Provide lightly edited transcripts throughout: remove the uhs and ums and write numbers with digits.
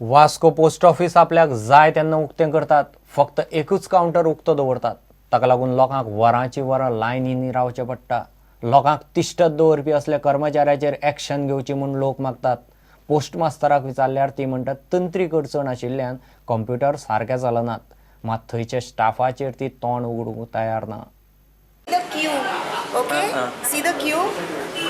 Vasco post office आपल्याक जाय तेन्ना उक्तें करतात, फक्त एकूच कावंटर उक्तो दवरतात. ताका लागून लोकांक वरांची वरां लायनींनी रावचें पडटा. लोकांक तिश्तत दवरपी असल्या कर्मचाऱ्याचेर एक्शन घेवची म्हूण लोक मागतात. पोस्ट मास्तराक विचारल्यार ती म्हणटात तंत्रीक अडचण आशिल्ल्यान कंप्युटर सारके चलनात. मात थंयच्या स्टाफाचेर ती तोंड उगडूंक तयार ना. The queue, okay? See the queue?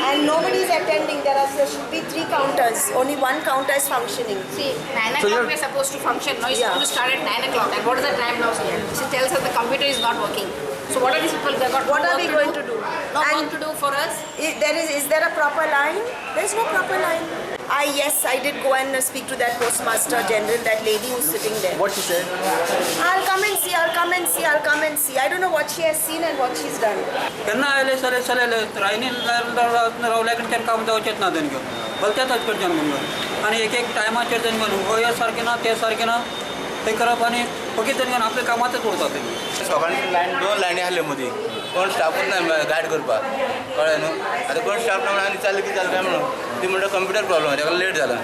And nobody is attending. There should be 3 counters. Only 1 counter is functioning. See, 9 o'clock we're supposed to function. Now it's Yeah. supposed to start at 9 o'clock. And what is the time now here? She tells us the computer is not working. So what are these people? They got What no are work we to going do? to do? No And work to do for us. Is there a proper line? There's no proper line. Yes, I did go and speak to that postmaster general, that lady who's sitting there. What she said? I'll come and see, I'll come and see, I'll come and see. I don't know what she has seen and what she's done. त्यांना आले सले सले रायनी रावल्याकडे त्यांना काम जावचेच ना त्यांनी भलत्याच कडच्यान म्हणून आणि एक एक टायमाचेर त्यांनी म्हणून हो हे सारकें ना ते सारकें ना ते करप आणि फक्त त्यांनी आपल्या कामातच उरतात ते सकाळी लायन 2 लायनी आसले मदीं कोण स्टाफूच ना गायड करपाक कळ्ळें न्हू आतां कोण स्टाफ ना म्हणून आनी चाललें कितें जालें काय म्हणून ती म्हणटा कंप्युटर प्रॉब्लम ताका लेट जाला.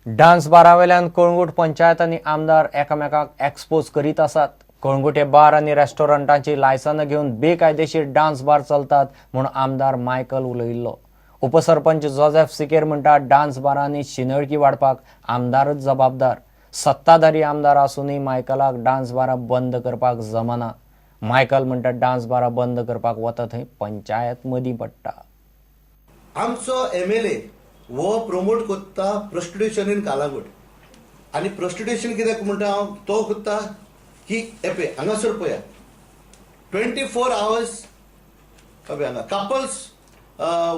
डान्स बारावेल्यान कळंगूट पंचायत आनी आमदार एकामेकाक एक्सपोज करीत आसात. कळंगूट हे बार आनी रेस्टॉरंटांची लायसनां घेवन बेकायदेशीर डान्स बार चलतात म्हूण आमदार मायकल उलयिल्लो. उपसरपंच जोसेफ सिकेर म्हणटा डान्स बारांनी शिनळकी वाडपाक आमदारच जबाबदार. सत्ताधारी आमदार आसूनय मायकलाक डान्स बारां बंद करपाक जमना. मायकल म्हणटा डान्स बारां बंद करपाक वता थंय पंचायत मदीं पडटा. आमचो MLA वो प्रमोट करता प्रोस्टिट्यूशन इन कालांगूट आनी प्रोस्टिट्यूशन कित्याक म्हणटा हांव तो करता की एपे हांगासर पळया 24 hours हांगा couples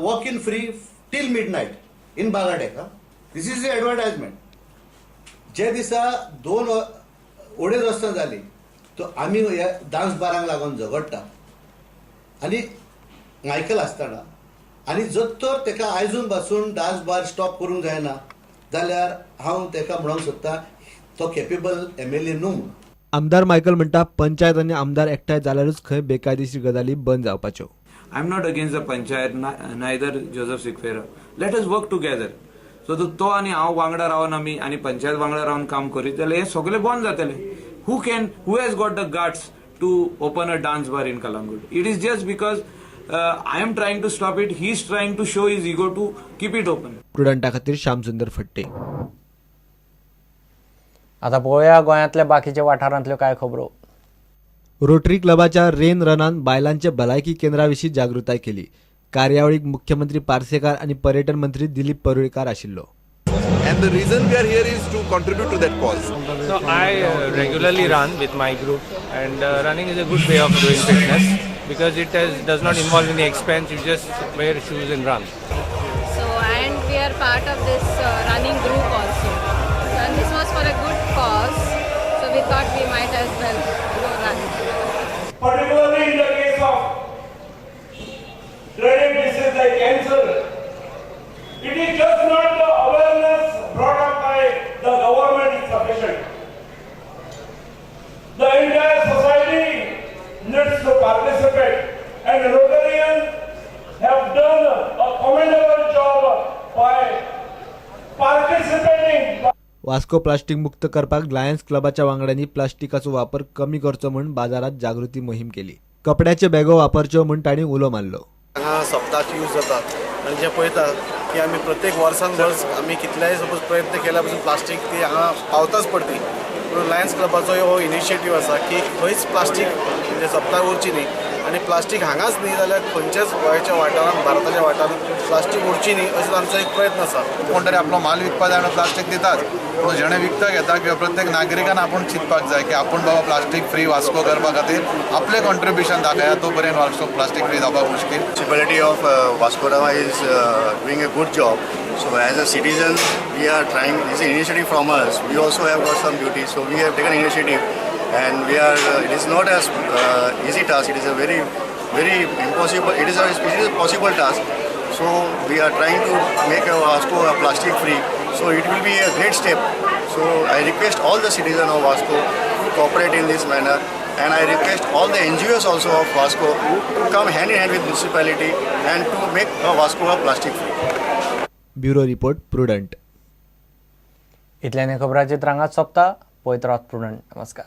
walk in free till midnight in बागाडेक. This is the advertisement. जे दिसा 2 अडेच वर्सां जाली तो आमी ह्या डान्स बारांक लागून झगडटा आनी मायकल आसतना आनी जर तर ताका आयजून पासून डान्स बार स्टॉप करूंक जायना जाल्यार हांव ताका म्हणूंक सोदता तो केपेबल MLA न्हू. आमदार मायकल म्हणटा पंचायत आनी आमदार एकठांय जाल्यारूच खंय बेकायदेशीर गजाली बंद जावपाच्यो. I'm not against the panchayat, neither Joseph Sikfera. Let us work together. So तो आणि हांव वांगडा रावन आमी आणि पंचायत वांगडा रावन काम करीत जाल्यार हे सगळे बंद जातले. Who has got the guts to open a dance bar in Kalangut? It is just because I am trying to stop it. He is trying to show his ego to keep it open. प्रुडंटा खातीर श्यामसुंदर फट्टे. आतां पळोवया गोंयांतल्या बाकीच्या वाठारांतल्यो कांय खबरो. Rotary क्लबाच्या rain रनान बायलांचे भलायकी केंद्राविशीं जागृताय केली. कार्यावळीक मुख्यमंत्री पार्सेकार आणि पर्यटन मंत्री दिलीप परुळेकार आशिल्लो. And the reason we are here is to contribute to that cause. So I regularly run with my group, and running is a good way of doing fitness because it does not involve any expense. You just wear shoes and run. So and we are part of this running group also. And this was for a good cause. So we thought we might as well run. Particularly in the case of dreaded disease like cancer, it is just not the awareness brought up by the government is sufficient. The entire society needs to participate, and Rotarians have done a commendable job by participating. Vasco plastic मुक्त करपाक Lions क्लबाच्या वांगड्यांनी प्लास्टिकाचो वापर कमी करचो म्हूण बाजारात जागृती मोहीम केली. कपड्याचे बॅगो वापरच्यो म्हूण तांणी उलो मारलो. हांगा सप्ताक यूज जाता आनी जे पळयता की आमी प्रत्येक वर्सान वर्स आमी कितलेय सपोज प्रयत्न केल्या पासून प्लास्टीक ती हांगा पावताच पडटी. पूण लायन्स क्लबाचो हो इनिशिएटीव आसा की खंयच प्लास्टीक म्हणजे सप्ताक उरची न्ही आनी प्लास्टीक हांगाच न्ही जाल्यार खंयच्याच गोंयच्या वाठारांत भारताच्या वाठारांत प्लास्टीक उरची न्ही असो आमचो एक प्रयत्न आसा. कोण तरी आपलो माल विकपा जाय प्लास्टीक दितात पूण जेणे विकता घेता किंवा प्रत्येक नागरिकान आपण चिंतपाक जाय की आपण बाबा प्लास्टीक फ्री वास्को करपा खातीर आपलें कॉन्ट्रिब्युशन दाखया. तो पर्यंत वास्को प्लास्टीक फ्री जावपाक मुश्कील. Municipality of Vasco da Gama is doing a good job. So as a citizen, we are trying. This is an initiative from us. We also have got some duties. So we have taken initiative, and we are. It is not as easy task. It is a very impossible. It is a possible task. So we are trying to make Vasco plastic free. So it will be a great step. So I request all the citizens of Vasco to cooperate in this manner and I request all the NGOs also of Vasco to come hand in hand with municipality and to make Vasco a plastic free. Bureau report Prudent. इतल्याने खबराचे त्रांगात सोंपता. पळयत Rawat prudent. नमस्कार.